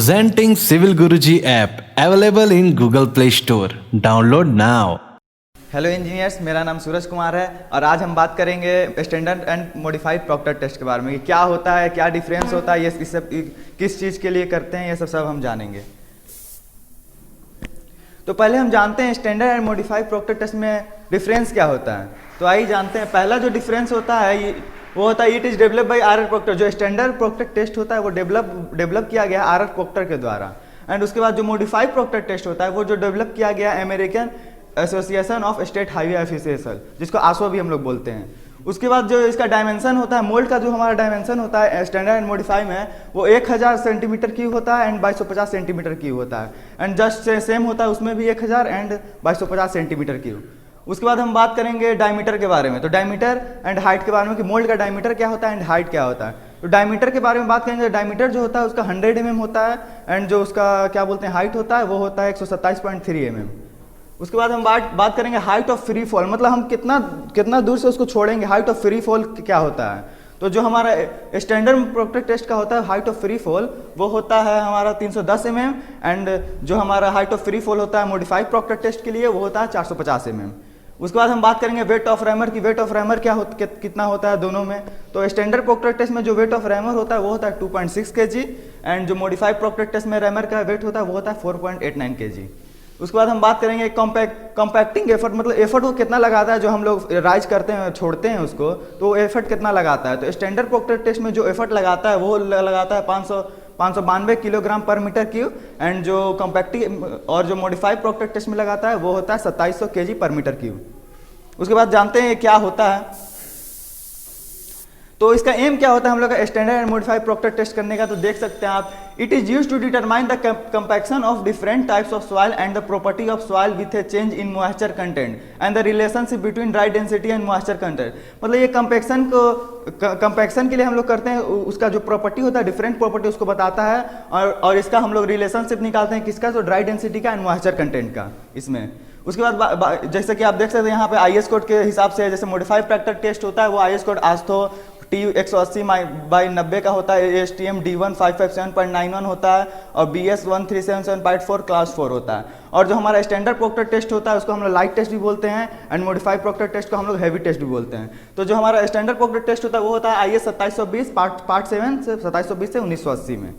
Presenting Civil Guruji app available in Google Play Store. Download now. Hello engineers, मेरा नाम सूरज कुमार है और आज हम बात करेंगे standard and modified Proctor test के बारे में कि क्या होता है, क्या डिफरेंस होता है, ये सब किस चीज़ के लिए करते हैं, ये सब हम जानेंगे। तो पहले हम जानते हैं standard and modified Proctor test में डिफरेंस क्या होता है। तो आइए जानते हैं। पहला जो डिफरेंस होता है वो होता है it is develop by R Proctor. जो स्टैंडर्ड प्रॉक्टर टेस्ट होता है वो डेवलप किया गया आर प्रॉक्टर के द्वारा। एंड उसके बाद जो मॉडिफाइड प्रॉक्टर टेस्ट होता है वो जो डेवलप किया गया American association of state highway officers, जिसको आसो भी हम लोग बोलते हैं। उसके बाद जो इसका डायमेंशन होता है, मोल्ड का जो हमारा डायमेंशन होता है स्टैंडर्ड एंड मॉडिफाई में, वो 1000 सेंटीमीटर क्यूब होता है एंड 2250 सेंटीमीटर क्यूब होता है। एंड जस्ट सेम होता है, उसमें भी 1000 एंड 2250 सेंटीमीटर क्यूब। उसके बाद हम बात करेंगे डायमीटर के बारे में। तो डायमीटर एंड हाइट के बारे में कि मोल्ड का डायमीटर क्या होता है एंड हाइट क्या होता है। तो डायमीटर के बारे में बात करेंगे। डायमीटर जो होता है उसका 100 mm होता है एंड जो उसका क्या बोलते हैं हाइट होता है वो होता है 127.3 mm। उसके बाद हम बात करेंगे हाइट ऑफ फ्री फॉल, मतलब हम कितना दूर से उसको छोड़ेंगे। हाइट ऑफ फ्री फॉल क्या होता है। तो जो हमारा स्टैंडर्ड प्रॉक्टर टेस्ट का होता है हाइट ऑफ फ्री फॉल वो होता है हमारा 310 mm एंड जो हमारा हाइट ऑफ फ्री फॉल होता है मॉडिफाइड प्रॉक्टर टेस्ट के लिए वो होता है 450 mm। उसके बाद हम बात करेंगे वेट ऑफ रैमर की। वेट ऑफ रैमर कितना होता है दोनों में। तो स्टैंडर्ड प्रॉक्टर टेस्ट में जो वेट ऑफ रैमर होता है वो होता है 2.6 kg एंड जो मॉडिफाइड प्रॉक्टर टेस्ट में रैमर का वेट होता है वो होता है 4.89 kg। उसके बाद हम बात करेंगे कॉम्पैक्टिंग एफर्ट, मतलब एफर्ट वो कितना लगाता है जो हम लोग राइज करते हैं छोड़ते हैं उसको, तो एफर्ट कितना लगाता है। तो स्टैंडर्ड प्रॉक्टर टेस्ट में जो एफर्ट लगाता है वो लगाता है 592 किलोग्राम पर मीटर क्यूब एंड जो कॉम्पैक्टिंग और जो मॉडिफाइड प्रॉक्टर टेस्ट में लगाता है वो होता है 2700 kg पर मीटर क्यूब। उसके बाद जानते हैं क्या होता है। तो इसका एम क्या होता है हम लोग का standard and modified Proctor test करने का। तो देख सकते हैं आप, it is used to determine the compaction of different types of soil and the property of soil with a change in moisture content and the relationship between dry density and moisture content. मतलब ये compaction के लिए हम लोग करते हैं, उसका जो प्रॉपर्टी होता है डिफरेंट प्रॉपर्टी उसको बताता है और इसका हम लोग रिलेशनशिप निकालते हैं किसका, तो ड्राई डेंसिटी का एंड मॉइस्चर कंटेंट का इसमें। उसके बाद जैसे कि आप देख सकते हैं यहाँ पे IS कोड के हिसाब से जैसे मॉडिफाइड प्रॉक्टर टेस्ट होता है वो IS कोड आस्थो T180/90 का होता है, ASTM D1 557.91 होता है और BS 1377.4 क्लास 4 होता है। और जो हमारा स्टैंडर्ड प्रॉक्टर टेस्ट होता है उसको हम लोग लाइट टेस्ट भी बोलते हैं एंड मॉडिफाइड प्रॉक्टर टेस्ट को हम लोग हैवी टेस्ट भी बोलते हैं। तो जो हमारा स्टैंडर्ड प्रॉक्टर टेस्ट होता है वो होता है IS 2720 पार्ट 7 से 2720 से 1980 में।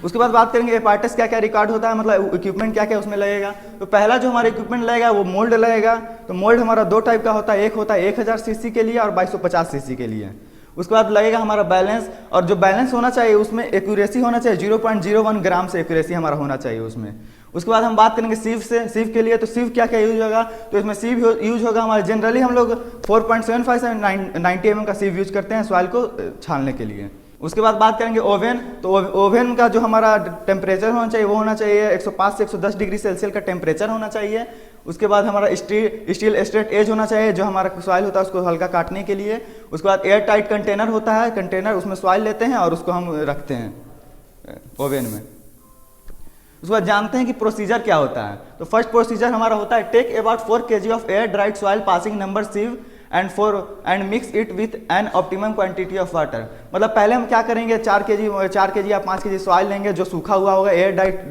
उसके बाद बात करेंगे एपार्टस क्या क्या रिकॉर्ड होता है, मतलब इक्विपमेंट क्या क्या उसमें लगेगा। तो पहला जो हमारा इक्विपमेंट लगेगा वो मोल्ड लगेगा। तो मोल्ड हमारा दो टाइप का होता है, एक होता है 1000 cc के लिए और 2250 cc के लिए। उसके बाद लगेगा हमारा बैलेंस, और जो बैलेंस होना चाहिए उसमें एक्यूरेसी होना चाहिए 0.01 ग्राम से एक्यूरेसी हमारा होना चाहिए उसमें। उसके बाद हम बात करेंगे सीव से। सीव के लिए तो सीव क्या क्या यूज होगा। तो इसमें सीव यूज होगा हमारे जनरली हम लोग 4.75 से 90 mm का सीव यूज करते हैं सॉइल को छानने के लिए। उसके बाद बात करेंगे ओवन। तो ओवन का जो हमारा टेम्परेचर होना चाहिए वो होना चाहिए 105 से 110 डिग्री सेल्सियस का टेम्परेचर होना चाहिए। उसके बाद हमारा स्टील स्ट्रेट एज होना चाहिए जो हमारा सॉइल होता है उसको हल्का काटने के लिए। उसके बाद एयर टाइट कंटेनर होता है, कंटेनर उसमें सॉइल लेते हैं और उसको हम रखते हैं ओवन में। उसके बाद जानते हैं कि प्रोसीजर क्या होता है। तो फर्स्ट प्रोसीजर हमारा होता है take about 4 kg of air dried soil passing number sieve and mix it with an optimum quantity of water. मतलब पहले हम क्या करेंगे 4 kg या 5 kg सॉइल लेंगे जो सूखा हुआ होगा, एयर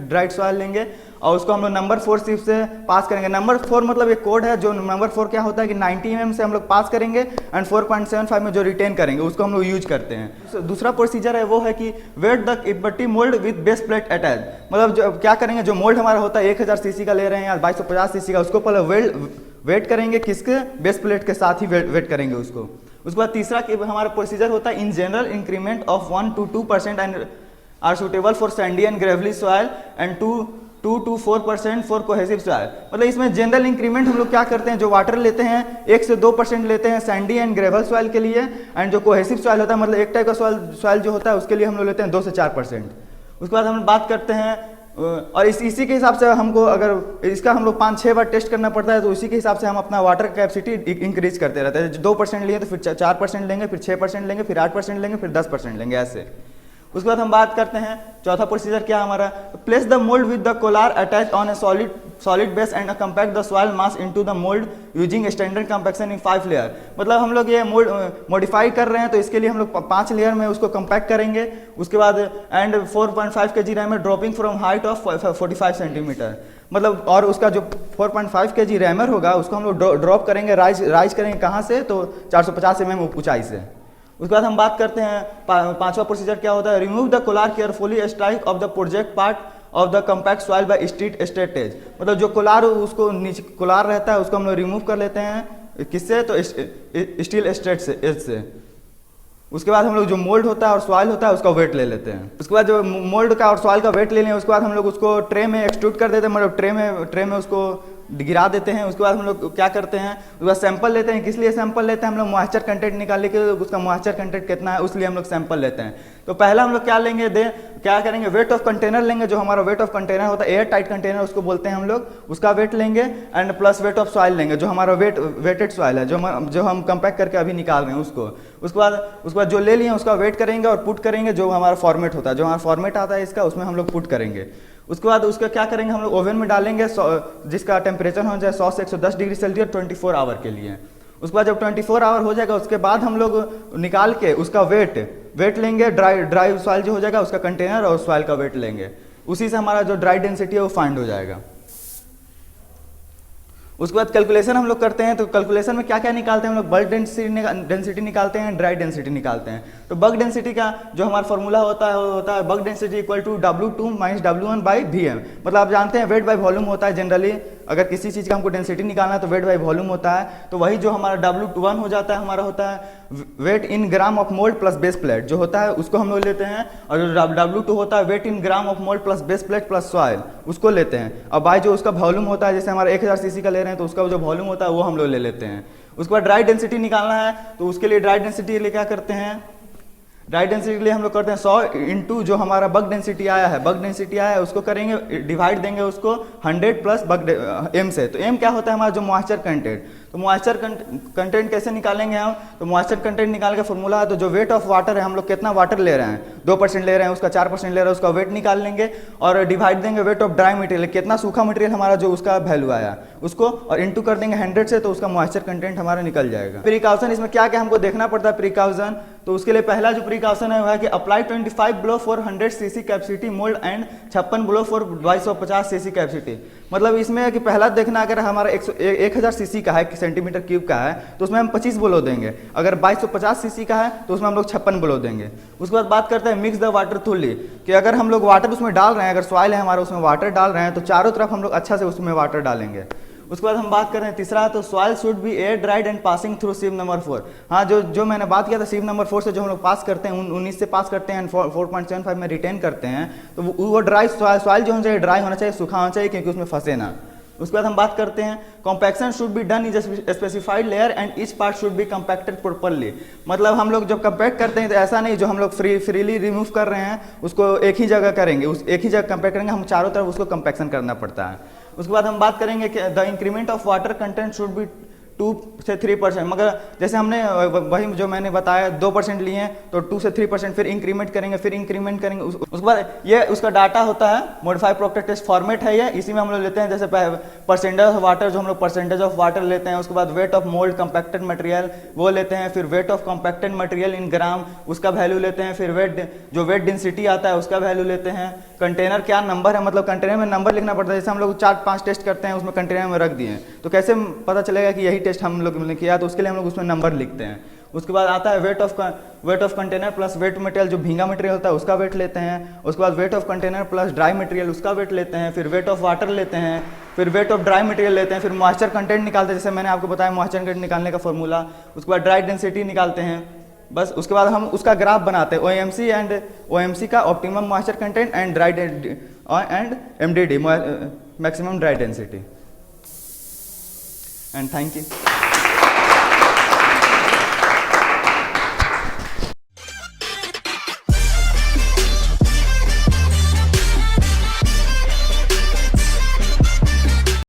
ड्राइड सॉइल लेंगे और उसको हम लोग नंबर 4 सीव से पास करेंगे। नंबर 4 मतलब एक कोड है, जो नंबर 4 क्या होता है कि 90 mm से हम लोग पास करेंगे एंड 4.75 में जो रिटेन करेंगे उसको हम लोग यूज करते हैं। दूसरा प्रोसीजर है वो है कि weight the empty mould with base plate attach. मतलब जो क्या करेंगे, जो मोल्ड हमारा होता है 1000 cc का ले रहे हैं या 2250 cc का, उसको पहले वेट करेंगे किसके, बेस प्लेट के साथ ही वेट करेंगे उसको। उसके बाद तीसरा हमारा प्रोसीजर होता है in general increment of 1 to 2% and are suitable for sandy and gravelly soil and 2 to 4% for cohesive soil. मतलब इसमें जनरल इंक्रीमेंट हम लोग क्या करते हैं, जो वाटर लेते हैं 1 से 2% लेते हैं सैंडी एंड ग्रेवल सॉइल के लिए एंड जो कोहेसिव सॉइल होता है मतलब एक टाइप का सॉइल जो होता है उसके लिए हम लोग लेते हैं 2 से 4%। उसके बाद हम बात करते हैं और इसी के हिसाब से हमको अगर इसका हम लोग 5-6 बार टेस्ट करना पड़ता है तो इसी के हिसाब से हम अपना वाटर कैपेसिटी इंक्रीज करते रहते हैं। 2% लिए तो फिर 4% लेंगे, फिर 6% लेंगे, फिर 8% लेंगे, फिर 10% लेंगे ऐसे। उसके बाद हम बात करते हैं चौथा प्रोसीजर क्या हमारा, place the mould with the Kolar attach on A solid base and compact the soil mass into the mould using standard compaction in 5 layer. मतलब हम लोग ये मोल्ड मॉडिफाई कर रहे हैं, तो इसके लिए हम लोग 5 लेयर में उसको कंपैक्ट करेंगे। उसके बाद and 4.5 kg rammer dropping from height of 45 centimetre. मतलब और उसका जो 4.5 kg रैमर होगा उसको हम लोग ड्रॉप करेंगे, राइज करेंगे कहाँ से, तो 450 mm ऊंचाई से। उसके बाद हम बात करते हैं पांचवा प्रोसीजर क्या होता है, remove the collar carefully strike off the project part of the compact soil by straightedge. मतलब जो कोलार उसको नीचे कोलार रहता है उसको हम लोग रिमूव कर लेते हैं, किससे, तो स्टील स्ट्रेट से। उसके बाद हम लोग जो मोल्ड होता है और सॉइल होता है उसका वेट ले लेते हैं। उसके बाद जो मोल्ड का और सॉइल का वेट ले लें, उसके बाद हम लोग उसको ट्रे में एक्सट्रूड कर देते हैं, मतलब ट्रे में उसको गिरा देते हैं। उसके बाद हम लोग क्या करते हैं, उसके बाद सैंपल लेते हैं। किस लिए सैंपल लेते हैं, हम लोग मॉइस्चर कंटेंट निकालने के, उसका मॉइस्चर कंटेंट कितना है उसलिए हम लोग सैंपल लेते हैं। तो पहला हम लोग क्या लेंगे, क्या करेंगे, वेट ऑफ कंटेनर लेंगे। जो हमारा वेट ऑफ कंटेनर होता है, एयर टाइट कंटेनर उसको बोलते हैं हम लोग, उसका वेट लेंगे and plus weight of soil लेंगे, जो हमारा वेटेड सॉइल है, जो हम कंपैक्ट करके अभी निकाल रहे हैं उसको। उसके बाद जो ले लिए उसका वेट करेंगे और पुट करेंगे, जो हमारा फॉर्मेट होता है, जो हमारा फॉर्मेट आता है इसका, उसमें हम लोग पुट करेंगे। उसके बाद उसका क्या करेंगे, हम लोग ओवन में डालेंगे, जिसका टेम्परेचर हो जाए 100 से 110 डिग्री सेल्सियस 24 आवर के लिए। उसके बाद जब 24 आवर हो जाएगा उसके बाद हम लोग निकाल के उसका वेट लेंगे, ड्राई सॉइल जो हो जाएगा उसका कंटेनर और सॉइल का वेट लेंगे। उसी से हमारा जो ड्राई डेंसिटी है वो फाइंड हो जाएगा। उसके बाद कैलकुलेशन हम लोग करते हैं। तो कैलकुलेशन में क्या क्या निकालते हैं हम लोग, बल्क डेंसिटी निकालते हैं, ड्राई डेंसिटी निकालते हैं। तो बल्क डेंसिटी का जो हमारा फॉर्मूला होता है bulk density equal to W2 minus W1 by VM। मतलब आप जानते हैं वेट बाई वॉल्यूम होता है जनरली, अगर किसी चीज़ का हमको डेंसिटी निकालना है तो वेट बाई वॉल्यूम होता है। तो वही जो हमारा W1 हो जाता है, हमारा होता है weight in gram of mould plus base plate जो होता है उसको हम लोग लेते हैं। और जो W2 होता है weight in gram of mould plus base plate plus soil उसको लेते हैं। और बाई जो उसका वॉल्यूम होता है, जैसे हमारा 1000 cc का ले रहे हैं तो उसका जो वॉल्यूम होता है वो हम लोग ले लेते हैं। उसके बाद ड्राई डेंसिटी निकालना है, तो उसके लिए ड्राई डेंसिटी के लिए क्या करते हैं, ड्राई डेंसिटी के लिए हम लोग करते हैं 100 इंटू जो हमारा बल्क डेंसिटी आया है उसको करेंगे, डिवाइड देंगे उसको 100 प्लस M से। तो M क्या होता है, हमारा जो मॉइस्चर कंटेंट। तो मॉइस्चर कंटेंट कैसे निकालेंगे हम, तो मॉइस्चर कंटेंट निकाल का फॉर्मूला है, तो जो वेट ऑफ वाटर है, हम लोग कितना वाटर ले रहे हैं, 2% ले रहे हैं, उसका 4% ले रहे हैं, उसका वेट निकाल लेंगे और डिवाइड देंगे वेट ऑफ ड्राई मटेरियल, कितना सूखा मटेरियल हमारा जो उसका वैल्यू आया उसको, और इंटू कर देंगे 100 से, तो उसका मॉइस्चर कंटेंट हमारा निकल जाएगा। प्रिकॉशन इसमें क्या क्या हमको देखना पड़ता है प्रिकॉशन, तो उसके लिए पहला जो प्रिकॉशन है वो है कि apply 25 blow for 100 cc capacity mould and 56 blow for 2250 cc capacity. मतलब इसमें है कि पहला देखना, अगर हमारा 1000 cc का है, सेंटीमीटर क्यूब का है, तो उसमें हम 25 ब्लो देंगे। अगर 2250 cc का है तो उसमें हम लोग 56 ब्लो देंगे। उसके बाद बात करते हैं मिक्स द वाटर थोली, कि अगर हम लोग वाटर उसमें डाल रहे हैं, अगर सॉइल है हमारा उसमें वाटर डाल रहे हैं तो चारों तरफ हम लोग अच्छा से उसमें वाटर डालेंगे। उसके बाद हम बात कर रहे हैं तीसरा, तो soil should be air dried and passing through sieve number 4। हाँ, जो मैंने बात किया था सीव नंबर 4 से जो हम लोग पास करते हैं 19 से पास करते हैं, 4.75 में रिटेन करते हैं, तो वो ड्राई सॉइल जो होना चाहिए, ड्राई होना चाहिए, सूखा होना चाहिए, क्योंकि उसमें फंसे ना। उसके बाद हम बात करते हैं compaction should be done is specified layer and each part should be compacted properly. मतलब हम लोग जब कंपैक्ट करते हैं तो ऐसा नहीं जो हम लोग फ्रीली रिमूव कर रहे हैं उसको एक ही जगह करेंगे, उस एक ही जगह कंपैक्ट करेंगे, हम चारों तरफ उसको कंपैक्शन करना पड़ता है। उसके बाद हम बात करेंगे कि the increment of water content should be 2 से 3%। मगर जैसे हमने वही जो मैंने बताया 2% लिए हैं तो 2 से 3% फिर इंक्रीमेंट करेंगे, फिर इंक्रीमेंट करेंगे। उसके बाद ये उसका डाटा होता है, मॉडिफाइड प्रोक्टर टेस्ट फॉर्मेट है ये, इसी में हम लोग लेते हैं जैसे परसेंटेज ऑफ वाटर, जो हम लोग परसेंटेज ऑफ वाटर लेते हैं। उसके बाद weight of mould compacted material वो लेते हैं, फिर weight of compacted material in gram उसका वैल्यू लेते हैं, फिर वेट डेंसिटी आता है उसका वैल्यू लेते हैं। कंटेनर क्या नंबर है, मतलब कंटेनर में नंबर लिखना पड़ता है, जैसे हम लोग 4-5 टेस्ट करते हैं उसमें कंटेनर में रख दिए, तो कैसे पता चलेगा कि यही टेस्ट हम लोग ने किया, तो उसके लिए हम लोग उसमें नंबर लिखते हैं। उसके बाद आता है weight of container plus wait material, जो भींगा मटेरियल होता है उसका वेट लेते हैं। उसके बाद weight of container plus dry material उसका वेट लेते हैं, फिर वेट ऑफ वाटर लेते हैं, फिर वेट ऑफ ड्राई मटेरियल लेते हैं, फिर मॉइस्चर कंटेंट निकालते हैं, जैसे मैंने आपको बताया मॉइस्चर कंटेंट निकालने का फॉर्मूला। उसके बाद ड्राई डेंसिटी निकालते हैं, बस। उसके बाद हम उसका ग्राफ बनाते हैं, OMC का optimum moisture content and dry and MDD maximum dry density. And thank you.